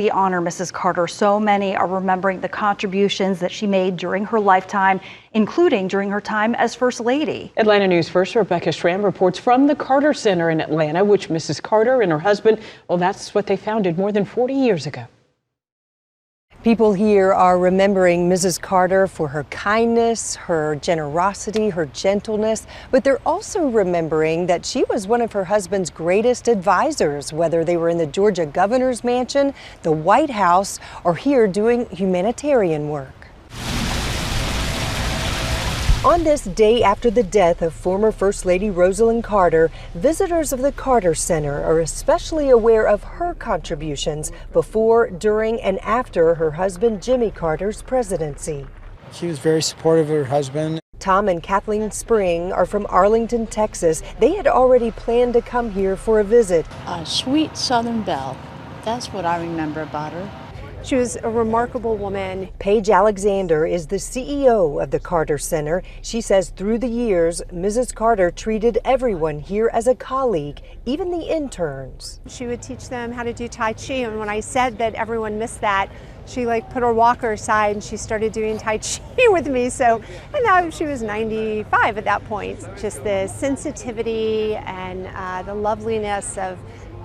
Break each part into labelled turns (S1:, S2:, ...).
S1: We honor Mrs. Carter. So many are remembering the contributions that she made during her lifetime, including during her time as First Lady.
S2: Atlanta News First, Rebecca Schramm reports from the Carter Center in Atlanta, which Mrs. Carter and her husband, well, that's what they founded more than 40 years ago.
S3: People here are remembering Mrs. Carter for her kindness, her generosity, her gentleness, but they're also remembering that she was one of her husband's greatest advisors, whether they were in the Georgia governor's mansion, the White House, or here doing humanitarian work. On this day after the death of former First Lady Rosalynn Carter, visitors of the Carter Center are especially aware of her contributions before, during, and after her husband Jimmy Carter's presidency.
S4: She was very supportive of her husband.
S3: Tom and Kathleen Spring are from Arlington, Texas. They had already planned to come here for a visit.
S5: A sweet Southern belle. That's what I remember about her.
S6: She was a remarkable woman.
S3: Paige Alexander is the CEO of the Carter Center. She says through the years, Mrs. Carter treated everyone here as a colleague, even the interns.
S6: She would teach them how to do Tai Chi, and when I said that everyone missed that, she put her walker aside and she started doing Tai Chi with me. So, and now she was 95 at that point. Just the sensitivity and the loveliness of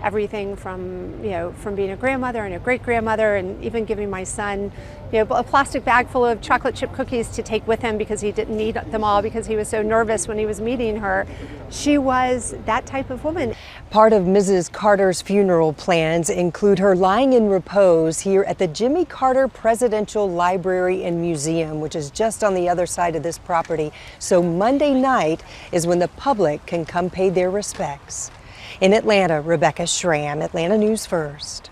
S6: everything from being a grandmother and a great-grandmother, and even giving my son a plastic bag full of chocolate chip cookies to take with him because he didn't need them all because he was so nervous when he was meeting her. She was that type of woman.
S3: Part of Mrs. Carter's funeral plans include her lying in repose here at the Jimmy Carter Presidential Library and Museum, which is just on the other side of this property. So Monday night is when the public can come pay their respects. In Atlanta, Rebecca Schramm, Atlanta News First.